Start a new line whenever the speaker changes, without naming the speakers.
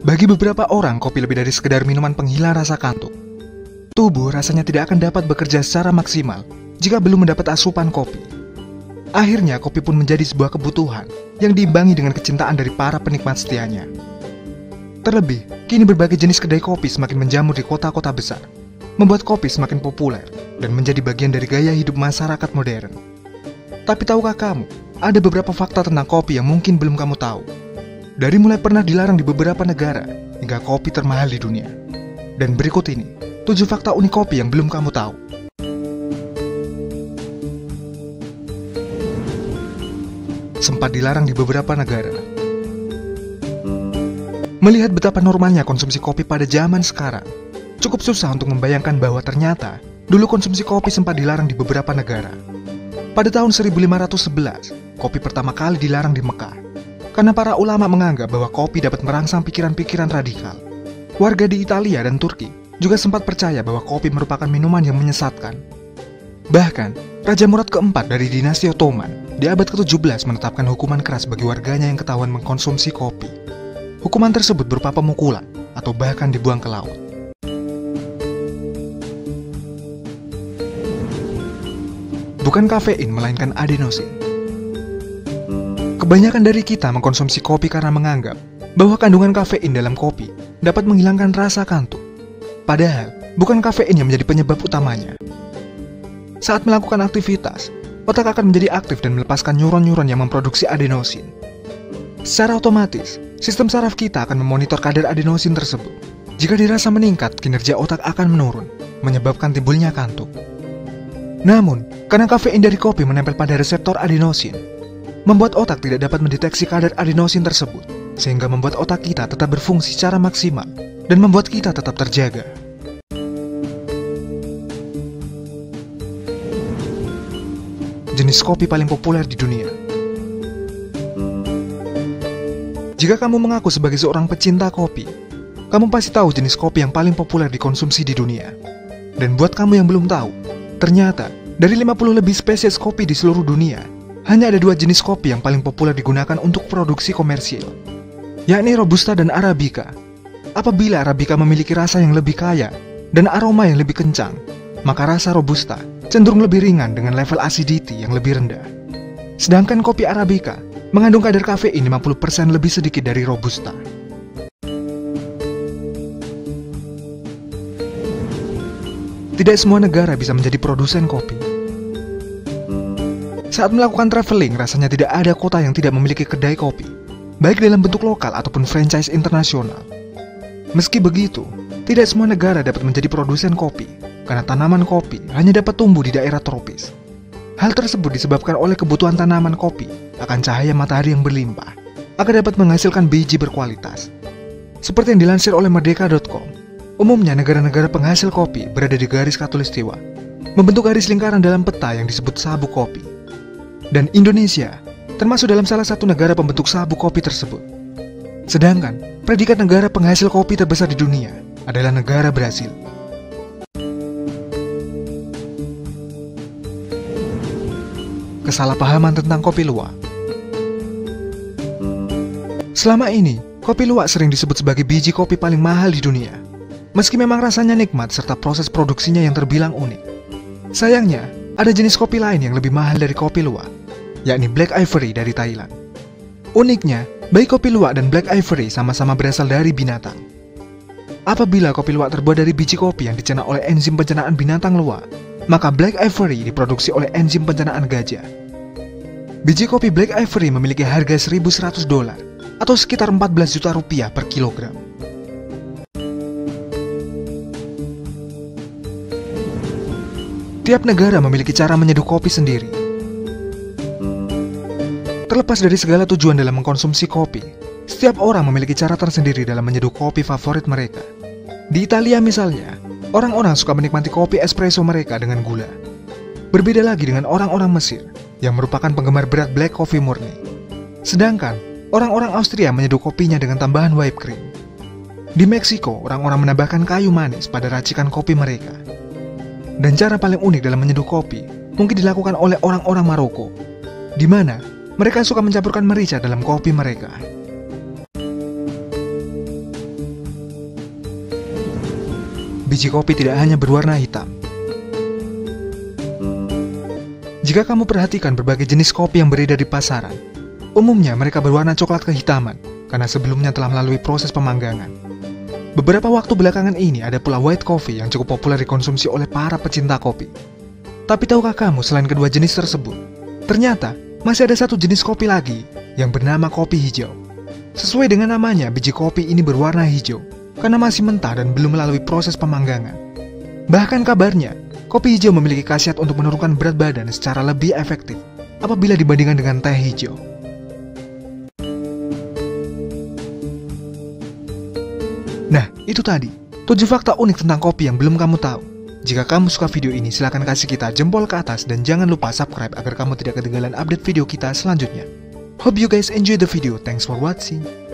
Bagi beberapa orang, kopi lebih dari sekedar minuman penghilang rasa kantuk. Tubuh rasanya tidak akan dapat bekerja secara maksimal jika belum mendapat asupan kopi. Akhirnya, kopi pun menjadi sebuah kebutuhan yang diimbangi dengan kecintaan dari para penikmat setianya. Terlebih, kini berbagai jenis kedai kopi semakin menjamur di kota-kota besar, membuat kopi semakin populer dan menjadi bagian dari gaya hidup masyarakat modern. Tapi tahukah kamu, ada beberapa fakta tentang kopi yang mungkin belum kamu tahu. Dari mulai pernah dilarang di beberapa negara, hingga kopi termahal di dunia. Dan berikut ini, 7 fakta unik kopi yang belum kamu tahu. Sempat dilarang di beberapa negara. Melihat betapa normalnya konsumsi kopi pada zaman sekarang, cukup susah untuk membayangkan bahwa ternyata dulu konsumsi kopi sempat dilarang di beberapa negara. Pada tahun 1511, kopi pertama kali dilarang di Mekah, karena para ulama menganggap bahwa kopi dapat merangsang pikiran-pikiran radikal. Warga di Italia dan Turki juga sempat percaya bahwa kopi merupakan minuman yang menyesatkan. Bahkan, Raja Murad keempat dari dinasti Ottoman di abad ke-17 menetapkan hukuman keras bagi warganya yang ketahuan mengkonsumsi kopi. Hukuman tersebut berupa pemukulan atau bahkan dibuang ke laut. Bukan kafein, melainkan adenosin. Kebanyakan dari kita mengkonsumsi kopi karena menganggap bahwa kandungan kafein dalam kopi dapat menghilangkan rasa kantuk. Padahal, bukan kafein yang menjadi penyebab utamanya. Saat melakukan aktivitas, otak akan menjadi aktif dan melepaskan neuron-neuron yang memproduksi adenosin. Secara otomatis, sistem saraf kita akan memonitor kadar adenosin tersebut. Jika dirasa meningkat, kinerja otak akan menurun, menyebabkan timbulnya kantuk. Namun, karena kafein dari kopi menempel pada reseptor adenosin, membuat otak tidak dapat mendeteksi kadar adenosin tersebut, sehingga membuat otak kita tetap berfungsi secara maksimal dan membuat kita tetap terjaga. Jenis kopi paling populer di dunia. Jika kamu mengaku sebagai seorang pecinta kopi, kamu pasti tahu jenis kopi yang paling populer dikonsumsi di dunia. Dan buat kamu yang belum tahu, ternyata dari 50 lebih spesies kopi di seluruh dunia, hanya ada 2 jenis kopi yang paling populer digunakan untuk produksi komersil, yakni Robusta dan Arabica. Apabila Arabica memiliki rasa yang lebih kaya dan aroma yang lebih kencang, maka rasa Robusta cenderung lebih ringan dengan level acidity yang lebih rendah. Sedangkan kopi Arabica mengandung kadar kafein 50% lebih sedikit dari Robusta. Tidak semua negara bisa menjadi produsen kopi. Saat melakukan traveling, rasanya tidak ada kota yang tidak memiliki kedai kopi, baik dalam bentuk lokal ataupun franchise internasional. Meski begitu, tidak semua negara dapat menjadi produsen kopi, karena tanaman kopi hanya dapat tumbuh di daerah tropis. Hal tersebut disebabkan oleh kebutuhan tanaman kopi akan cahaya matahari yang berlimpah, agar dapat menghasilkan biji berkualitas. Seperti yang dilansir oleh Merdeka.com, umumnya negara-negara penghasil kopi berada di garis khatulistiwa, membentuk garis lingkaran dalam peta yang disebut sabuk kopi. Dan Indonesia termasuk dalam salah satu negara pembentuk sabuk kopi tersebut. Sedangkan predikat negara penghasil kopi terbesar di dunia adalah negara Brasil. Kesalahpahaman tentang kopi luwak. Selama ini, kopi luwak sering disebut sebagai biji kopi paling mahal di dunia. Meski memang rasanya nikmat serta proses produksinya yang terbilang unik. Sayangnya, ada jenis kopi lain yang lebih mahal dari kopi luwak, yakni Black Ivory dari Thailand. Uniknya, baik kopi luwak dan Black Ivory sama-sama berasal dari binatang. Apabila kopi luwak terbuat dari biji kopi yang dicerna oleh enzim pencernaan binatang luwak, maka Black Ivory diproduksi oleh enzim pencernaan gajah. Biji kopi Black Ivory memiliki harga $1.100 atau sekitar 14 juta rupiah per kilogram. Tiap negara memiliki cara menyeduh kopi sendiri. Terlepas dari segala tujuan dalam mengkonsumsi kopi, setiap orang memiliki cara tersendiri dalam menyeduh kopi favorit mereka. Di Italia misalnya, orang-orang suka menikmati kopi espresso mereka dengan gula. Berbeda lagi dengan orang-orang Mesir, yang merupakan penggemar berat black coffee murni. Sedangkan, orang-orang Austria menyeduh kopinya dengan tambahan whipped cream. Di Meksiko, orang-orang menambahkan kayu manis pada racikan kopi mereka. Dan cara paling unik dalam menyeduh kopi mungkin dilakukan oleh orang-orang Maroko, di mana mereka suka mencampurkan merica dalam kopi mereka. biji kopi tidak hanya berwarna hitam. Jika kamu perhatikan berbagai jenis kopi yang beredar di pasaran, umumnya mereka berwarna coklat kehitaman karena sebelumnya telah melalui proses pemanggangan. Beberapa waktu belakangan ini ada pula white coffee yang cukup populer dikonsumsi oleh para pecinta kopi. Tapi tahukah kamu selain kedua jenis tersebut, ternyata masih ada satu jenis kopi lagi yang bernama kopi hijau. Sesuai dengan namanya, biji kopi ini berwarna hijau karena masih mentah dan belum melalui proses pemanggangan. Bahkan kabarnya, kopi hijau memiliki khasiat untuk menurunkan berat badan secara lebih efektif apabila dibandingkan dengan teh hijau. Nah, itu tadi 7 fakta unik tentang kopi yang belum kamu tahu. Jika kamu suka video ini, silahkan kasih kita jempol ke atas dan jangan lupa subscribe agar kamu tidak ketinggalan update video kita selanjutnya. Hope you guys enjoy the video. Thanks for watching.